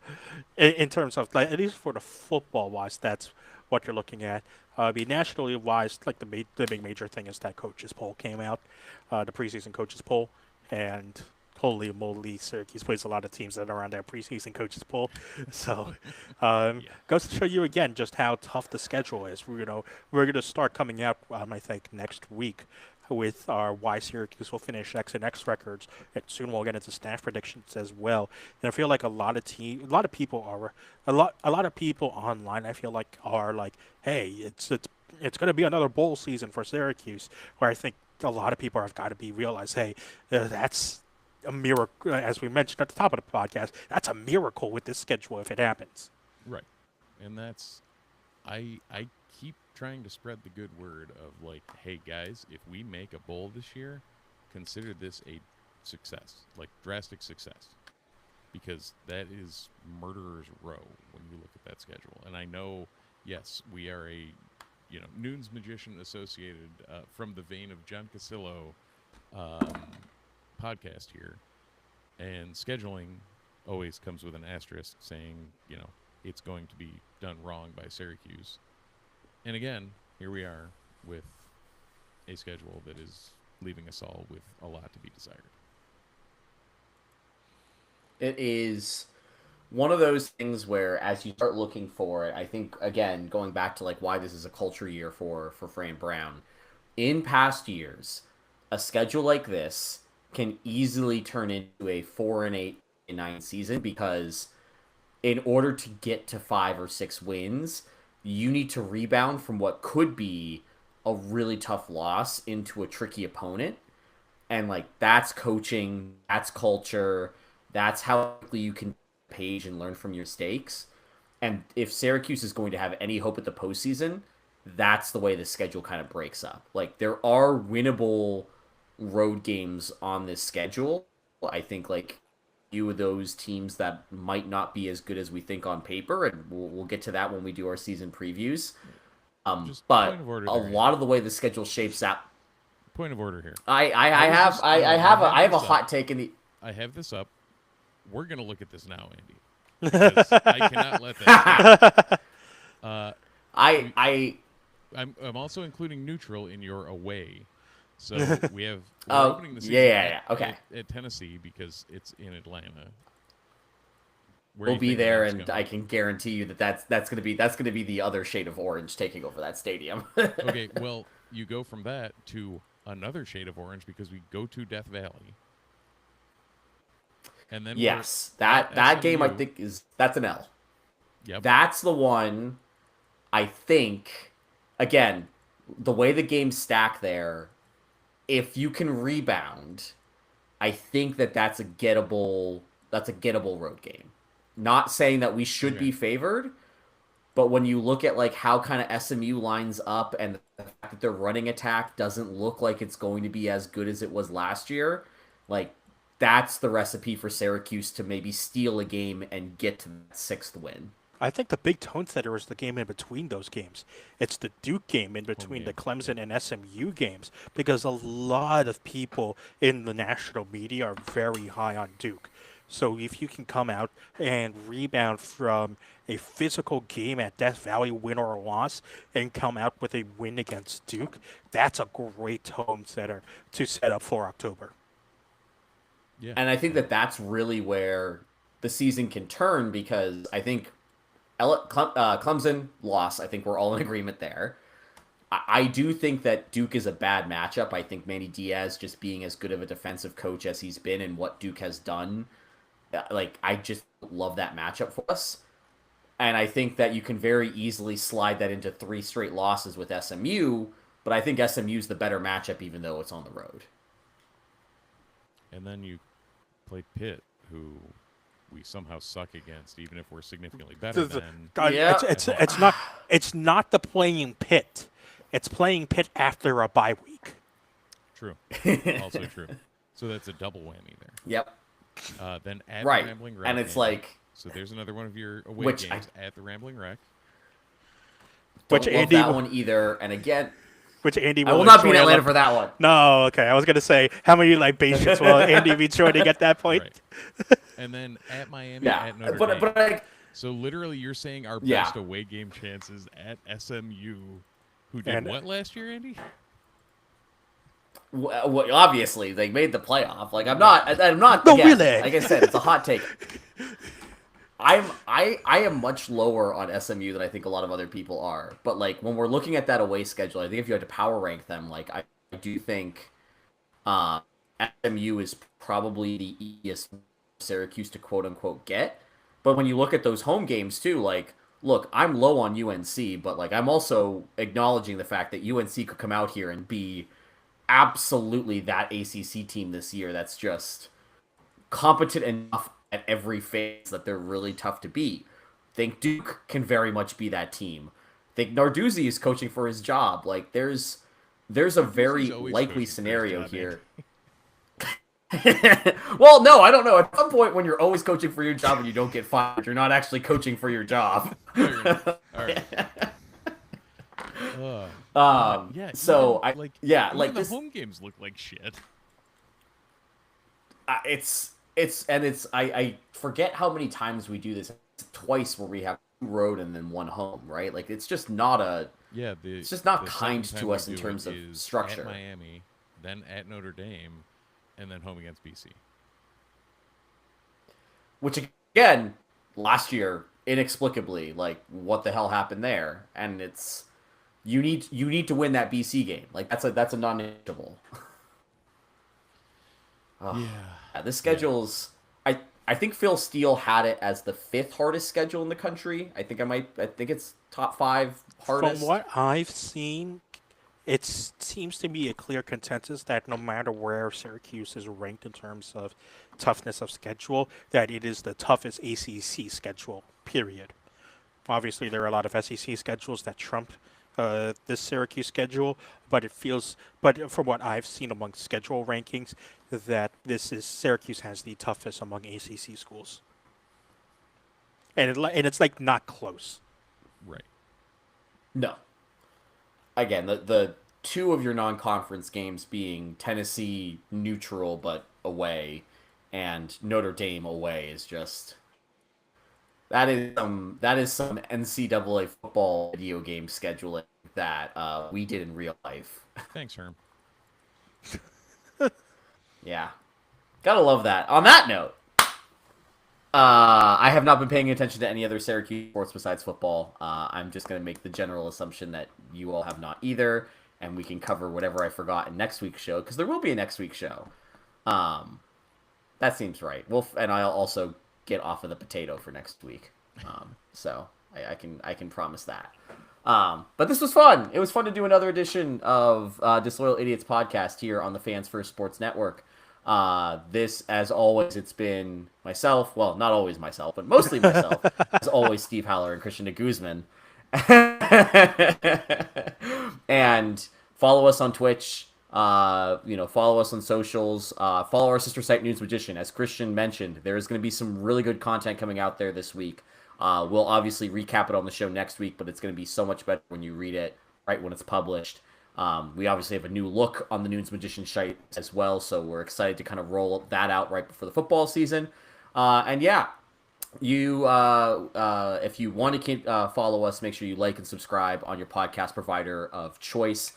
in terms of like, at least for the football wise, that's what you're looking at. Nationally wise, like the big major thing is that coaches poll came out, the preseason coaches poll, and holy moly, Syracuse plays a lot of teams that are on that preseason coaches poll. So, goes to show you again just how tough the schedule is. We're gonna start coming out, I think, next week with our why Syracuse will finish X and X records, and soon we'll get into staff predictions as well. And I feel like a lot of people online. I feel like are like, hey, it's going to be another bowl season for Syracuse. Where I think a lot of people have got to realize, hey, that's a miracle. As we mentioned at the top of the podcast, that's a miracle with this schedule if it happens. Right. And that's I keep trying to spread the good word of like, hey guys, if we make a bowl this year, consider this a success, like drastic success. Because that is murderer's row when you look at that schedule. And I know, yes, we are a Noon's Magician associated from the vein of John Casillo podcast here. And scheduling always comes with an asterisk saying, it's going to be done wrong by Syracuse. And again, here we are with a schedule that is leaving us all with a lot to be desired. It is one of those things where as you start looking for it, I think, again, going back to like why this is a culture year for Fran Brown, in past years, a schedule like this can easily turn into a 4-8 and 9 season because in order to get to 5 or 6 wins, you need to rebound from what could be a really tough loss into a tricky opponent. And like that's coaching, that's culture, that's how quickly you can page and learn from your mistakes. And if Syracuse is going to have any hope at the postseason, that's the way the schedule kind of breaks up. Like there are winnable road games on this schedule. I think like few of those teams that might not be as good as we think on paper, and we'll get to that when we do our season previews. But a lot of the way the schedule shapes out. Point of order here. I have a hot take in the. I have this up. We're gonna look at this now, Andy. Because I cannot let that stand. I'm also including neutral in your away. So we're opening the season okay. at Tennessee because it's in Atlanta. We'll be there, and I can guarantee you that's going to be the other shade of orange taking over that stadium. Okay, well, you go from that to another shade of orange because we go to Death Valley. And then Yes, we're at that game I SMU. think that's an L. Yep. That's the one I think, again, the way the games stack there, if you can rebound, I think that's a gettable road game. Not saying that we should Okay. be favored, but when you look at like how kind of SMU lines up and the fact that their running attack doesn't look like it's going to be as good as it was last year, like that's the recipe for Syracuse to maybe steal a game and get to that sixth win. I think the big tone setter is the game in between those games. It's the Duke game in between the game, Clemson and SMU games because a lot of people in the national media are very high on Duke. So if you can come out and rebound from a physical game at Death Valley, win or loss, and come out with a win against Duke, that's a great tone setter to set up for October. Yeah. And I think that's really where the season can turn because I think Clemson loss. I think we're all in agreement there. I do think that Duke is a bad matchup. I think Manny Diaz just being as good of a defensive coach as he's been and what Duke has done, like I just love that matchup for us. And I think that you can very easily slide that into 3 straight losses with SMU, but I think SMU's the better matchup even though it's on the road. And then you play Pitt, who we somehow suck against, even if we're significantly better than. Yeah. It's not the playing Pitt. It's playing Pitt after a bye week. True. Also true. So that's a double whammy there. Yep. Then at Right. the Rambling Wreck. And it's game. like, So there's another one of your away Which games at the Rambling Wreck. Which don't love Andy that will- one either. And again, Which Andy I will will not be in enjoy a Atlanta lot- for that one. No, okay. I was gonna say how many libations will Andy be joining at that point? Right. And then at Miami, Yeah. at Notre But Dame. but like, So literally, you're saying our Yeah. best away game chances at SMU, who did And- what last year, Andy? well, obviously they made the playoff. Like I'm not. No, again, really. Like I said, it's a hot take. I am much lower on SMU than I think a lot of other people are. But like when we're looking at that away schedule, I think if you had to power rank them, like I do think SMU is probably the easiest Syracuse to quote unquote get. But when you look at those home games too, like look, I'm low on UNC, but like I'm also acknowledging the fact that UNC could come out here and be absolutely that ACC team this year that's just competent enough at every phase that they're really tough to beat. Think Duke can very much be that team. Think Narduzzi is coaching for his job. Like there's a very always likely coaching for his scenario job, here. Well, no, I don't know. At some point when you're always coaching for your job and you don't get fired, you're not actually coaching for your job. Fair enough. All right. Yeah. So even, I even like the this. home games look like shit. I forget how many times we do this. It's twice where we have two road and then one home, right? Like it's just not a. Yeah, It's just not the kind second to time us we in do terms it of is structure. At Miami, then at Notre Dame, and then home against BC. Which again, last year inexplicably, like what the hell happened there? And it's you need to win that BC game. Like that's a non-negotiable. Yeah. This schedule's I think Phil Steele had it as the 5th hardest schedule in the country. I think it's top 5 hardest. From what I've seen, it seems to be a clear consensus that no matter where Syracuse is ranked in terms of toughness of schedule, that it is the toughest ACC schedule, period. Obviously, there are a lot of SEC schedules that trump this Syracuse schedule, but from what I've seen among schedule rankings, that Syracuse has the toughest among ACC schools, and it's like not close. Right. No. Again, the two of your non-conference games being Tennessee neutral but away and Notre Dame away is just that is some NCAA football video game scheduling that we did in real life. Thanks, Herm. Yeah. Gotta love that. On that note, I have not been paying attention to any other Syracuse sports besides football. I'm just going to make the general assumption that you all have not either. and we can cover whatever I forgot in next week's show, because there will be a next week's show. That seems right. And I'll also get off of the potato for next week. So I can promise that. But this was fun. It was fun to do another edition of Disloyal Idiots podcast here on the Fans First Sports Network. This, as always, it's been myself. Well, not always myself, but mostly myself. As always, Steve Haller and Christian de Guzman. And follow us on Twitch. Follow us on socials. Follow our sister site, News Magician. As Christian mentioned, there is going to be some really good content coming out there this week. We'll obviously recap it on the show next week, but it's going to be so much better when you read it right when it's published. We obviously have a new look on the News Magician site as well, so we're excited to kind of roll that out right before the football season. And yeah, you if you want to follow us, make sure you like and subscribe on your podcast provider of choice.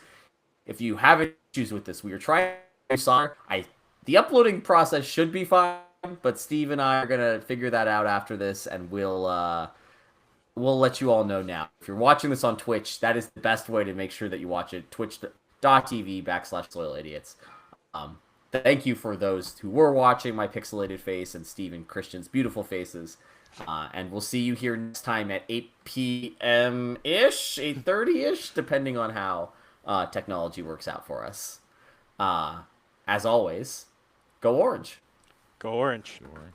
If you have issues with this, we are trying. The uploading process should be fine, but Steve and I are gonna figure that out after this, and we'll let you all know now. If you're watching this on Twitch, that is the best way to make sure that you watch it. Twitch.tv/DisloyalIdiots. Thank you for those who were watching my pixelated face and Steve and Christian's beautiful faces. And we'll see you here next time at 8 p.m.-ish, 8:30-ish, depending on how technology works out for us. As always, go Orange. Go Orange. Sure.